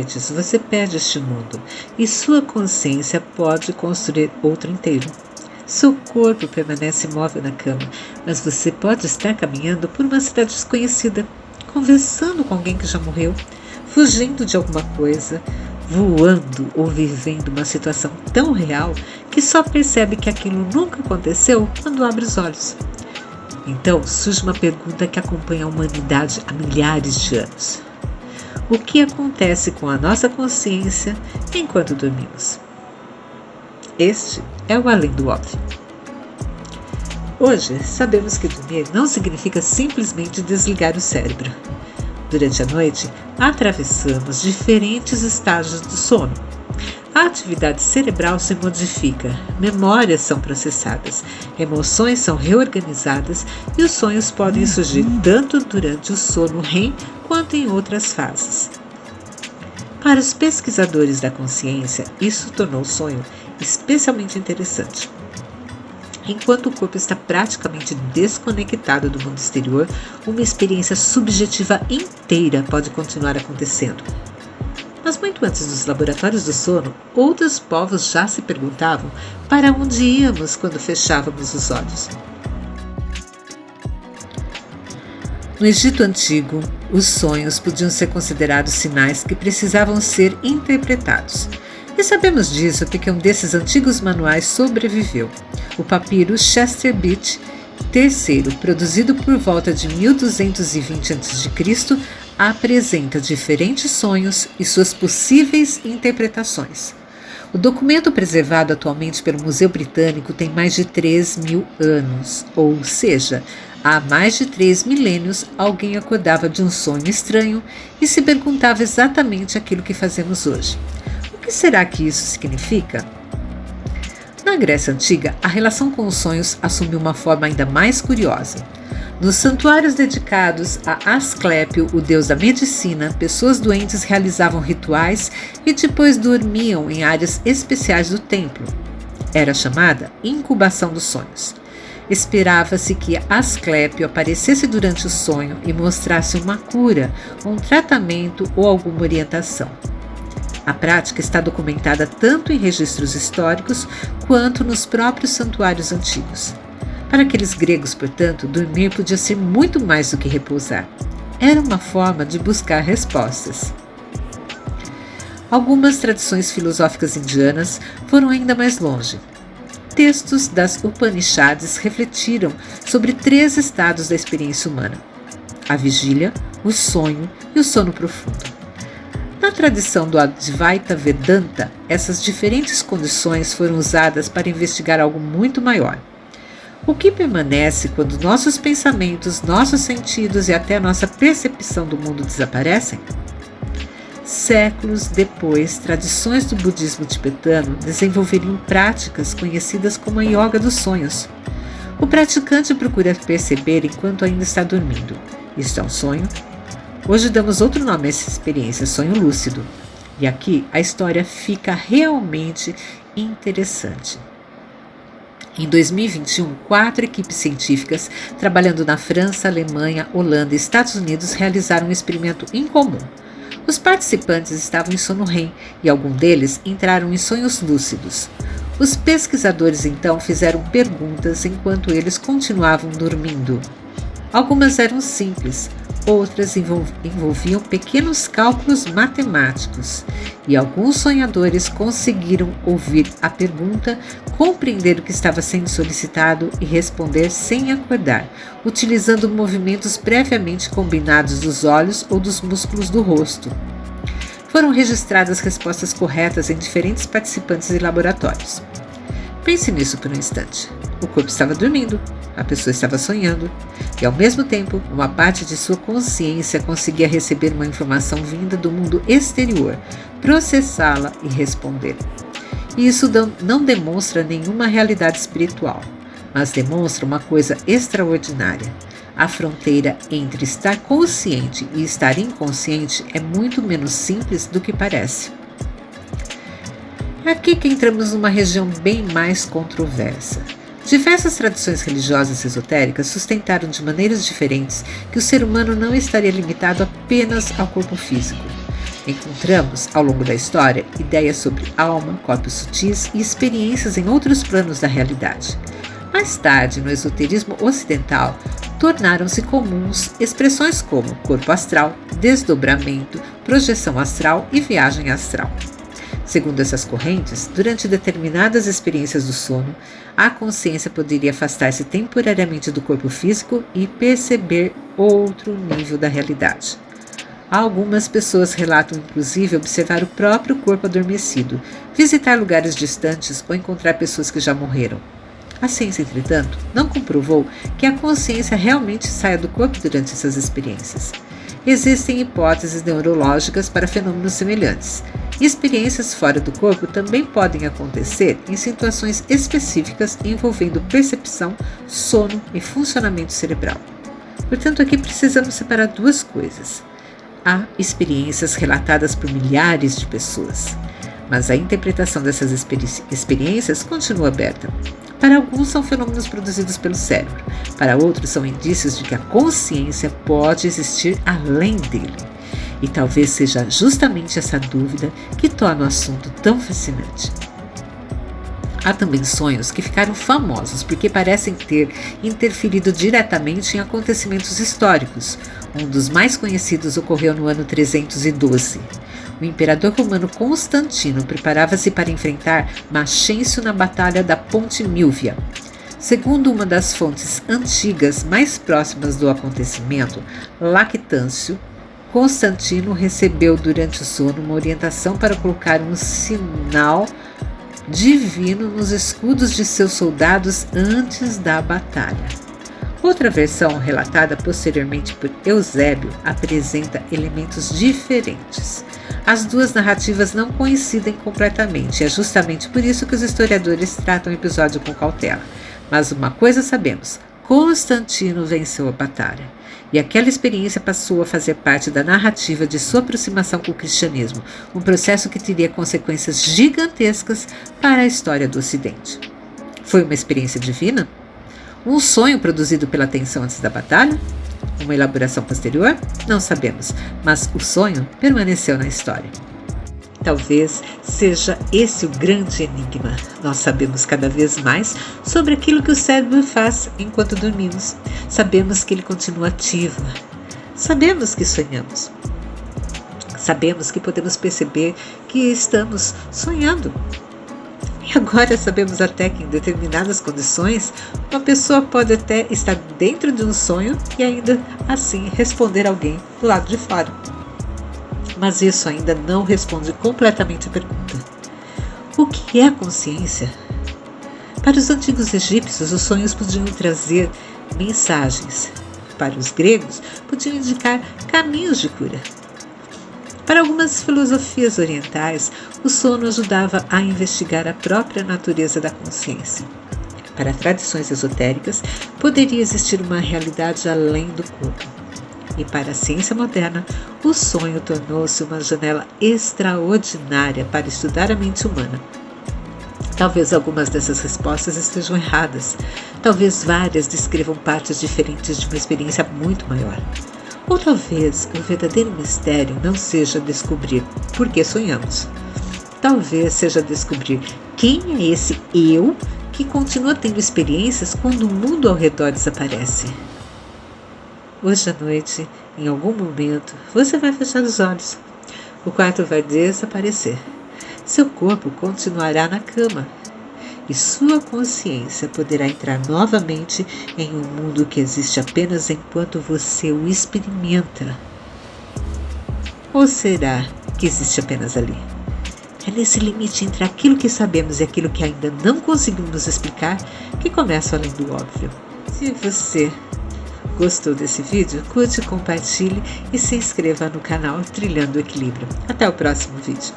noites você perde este mundo e sua consciência pode construir outro inteiro. Seu corpo permanece imóvel na cama, mas você pode estar caminhando por uma cidade desconhecida, conversando com alguém que já morreu, fugindo de alguma coisa, voando ou vivendo uma situação tão real que só percebe que aquilo nunca aconteceu quando abre os olhos. Então surge uma pergunta que acompanha a humanidade há milhares de anos. O que acontece com a nossa consciência enquanto dormimos? Este é o além do óbvio. Hoje, sabemos que dormir não significa simplesmente desligar o cérebro. Durante a noite, atravessamos diferentes estágios do sono. A atividade cerebral se modifica, memórias são processadas, emoções são reorganizadas e os sonhos podem surgir tanto durante o sono REM quanto em outras fases. Para os pesquisadores da consciência, isso tornou o sonho especialmente interessante. Enquanto o corpo está praticamente desconectado do mundo exterior, uma experiência subjetiva inteira pode continuar acontecendo. Mas muito antes dos laboratórios do sono, outros povos já se perguntavam para onde íamos quando fechávamos os olhos. No Egito Antigo, os sonhos podiam ser considerados sinais que precisavam ser interpretados. E sabemos disso porque um desses antigos manuais sobreviveu. O papiro Chester Beat III, produzido por volta de 1220 a.C., apresenta diferentes sonhos e suas possíveis interpretações. O documento preservado atualmente pelo Museu Britânico tem mais de 3.000 anos, ou seja, há mais de 3 milênios alguém acordava de um sonho estranho e se perguntava exatamente aquilo que fazemos hoje. O que será que isso significa? Na Grécia Antiga, a relação com os sonhos assumiu uma forma ainda mais curiosa. Nos santuários dedicados a Asclépio, o deus da medicina, pessoas doentes realizavam rituais e depois dormiam em áreas especiais do templo. Era chamada incubação dos sonhos. Esperava-se que Asclépio aparecesse durante o sonho e mostrasse uma cura, um tratamento ou alguma orientação. A prática está documentada tanto em registros históricos quanto nos próprios santuários antigos. Para aqueles gregos, portanto, dormir podia ser muito mais do que repousar. Era uma forma de buscar respostas. Algumas tradições filosóficas indianas foram ainda mais longe. Textos das Upanishads refletiram sobre 3 estados da experiência humana: a vigília, o sonho e o sono profundo. Na tradição do Advaita Vedanta, essas diferentes condições foram usadas para investigar algo muito maior. O que permanece quando nossos pensamentos, nossos sentidos e até nossa percepção do mundo desaparecem? Séculos depois, tradições do budismo tibetano desenvolveriam práticas conhecidas como a yoga dos sonhos. O praticante procura perceber enquanto ainda está dormindo. Isto é um sonho? Hoje damos outro nome a essa experiência, sonho lúcido. E aqui a história fica realmente interessante. Em 2021, 4 equipes científicas, trabalhando na França, Alemanha, Holanda e Estados Unidos, realizaram um experimento incomum. Os participantes estavam em sono REM e alguns deles entraram em sonhos lúcidos. Os pesquisadores então fizeram perguntas enquanto eles continuavam dormindo. Algumas eram simples, outras envolviam pequenos cálculos matemáticos, e alguns sonhadores conseguiram ouvir a pergunta, compreender o que estava sendo solicitado e responder sem acordar, utilizando movimentos previamente combinados dos olhos ou dos músculos do rosto. Foram registradas respostas corretas em diferentes participantes e laboratórios. Pense nisso por um instante. O corpo estava dormindo, a pessoa estava sonhando, e ao mesmo tempo, uma parte de sua consciência conseguia receber uma informação vinda do mundo exterior, processá-la e responder. E isso não demonstra nenhuma realidade espiritual, mas demonstra uma coisa extraordinária. A fronteira entre estar consciente e estar inconsciente é muito menos simples do que parece. É aqui que entramos numa região bem mais controversa. Diversas tradições religiosas esotéricas sustentaram de maneiras diferentes que o ser humano não estaria limitado apenas ao corpo físico. Encontramos, ao longo da história, ideias sobre alma, corpos sutis e experiências em outros planos da realidade. Mais tarde, no esoterismo ocidental, tornaram-se comuns expressões como corpo astral, desdobramento, projeção astral e viagem astral. Segundo essas correntes, durante determinadas experiências do sono, a consciência poderia afastar-se temporariamente do corpo físico e perceber outro nível da realidade. Algumas pessoas relatam inclusive observar o próprio corpo adormecido, visitar lugares distantes ou encontrar pessoas que já morreram. A ciência, entretanto, não comprovou que a consciência realmente saia do corpo durante essas experiências. Existem hipóteses neurológicas para fenômenos semelhantes. Experiências fora do corpo também podem acontecer em situações específicas envolvendo percepção, sono e funcionamento cerebral. Portanto, aqui precisamos separar duas coisas. Há experiências relatadas por milhares de pessoas, mas a interpretação dessas experiências continua aberta. Para alguns são fenômenos produzidos pelo cérebro, para outros são indícios de que a consciência pode existir além dele. E talvez seja justamente essa dúvida que torna o assunto tão fascinante. Há também sonhos que ficaram famosos porque parecem ter interferido diretamente em acontecimentos históricos. Um dos mais conhecidos ocorreu no ano 312. O imperador romano Constantino preparava-se para enfrentar Maxêncio na Batalha da Ponte Milvia. Segundo uma das fontes antigas mais próximas do acontecimento, Lactâncio, Constantino recebeu durante o sono uma orientação para colocar um sinal divino nos escudos de seus soldados antes da batalha. Outra versão, relatada posteriormente por Eusébio, apresenta elementos diferentes. As duas narrativas não coincidem completamente, é justamente por isso que os historiadores tratam o episódio com cautela. Mas uma coisa sabemos: Constantino venceu a batalha. E aquela experiência passou a fazer parte da narrativa de sua aproximação com o cristianismo, um processo que teria consequências gigantescas para a história do Ocidente. Foi uma experiência divina? Um sonho produzido pela tensão antes da batalha? Uma elaboração posterior? Não sabemos, mas o sonho permaneceu na história. Talvez seja esse o grande enigma. Nós sabemos cada vez mais sobre aquilo que o cérebro faz enquanto dormimos. Sabemos que ele continua ativo. Sabemos que sonhamos. Sabemos que podemos perceber que estamos sonhando. E agora sabemos até que em determinadas condições, uma pessoa pode até estar dentro de um sonho e ainda assim responder alguém do lado de fora. Mas isso ainda não responde completamente a pergunta: o que é a consciência? Para os antigos egípcios, os sonhos podiam trazer mensagens. Para os gregos, podiam indicar caminhos de cura. Para algumas filosofias orientais, o sono ajudava a investigar a própria natureza da consciência. Para tradições esotéricas, poderia existir uma realidade além do corpo. E para a ciência moderna, o sonho tornou-se uma janela extraordinária para estudar a mente humana. Talvez algumas dessas respostas estejam erradas. Talvez várias descrevam partes diferentes de uma experiência muito maior. Ou talvez o verdadeiro mistério não seja descobrir por que sonhamos. Talvez seja descobrir quem é esse eu que continua tendo experiências quando o mundo ao redor desaparece. Hoje à noite, em algum momento, você vai fechar os olhos. O quarto vai desaparecer. Seu corpo continuará na cama. E sua consciência poderá entrar novamente em um mundo que existe apenas enquanto você o experimenta. Ou será que existe apenas ali? É nesse limite entre aquilo que sabemos e aquilo que ainda não conseguimos explicar que começa além do óbvio. Se você gostou desse vídeo, curte, compartilhe e se inscreva no canal Trilhando o Equilíbrio. Até o próximo vídeo.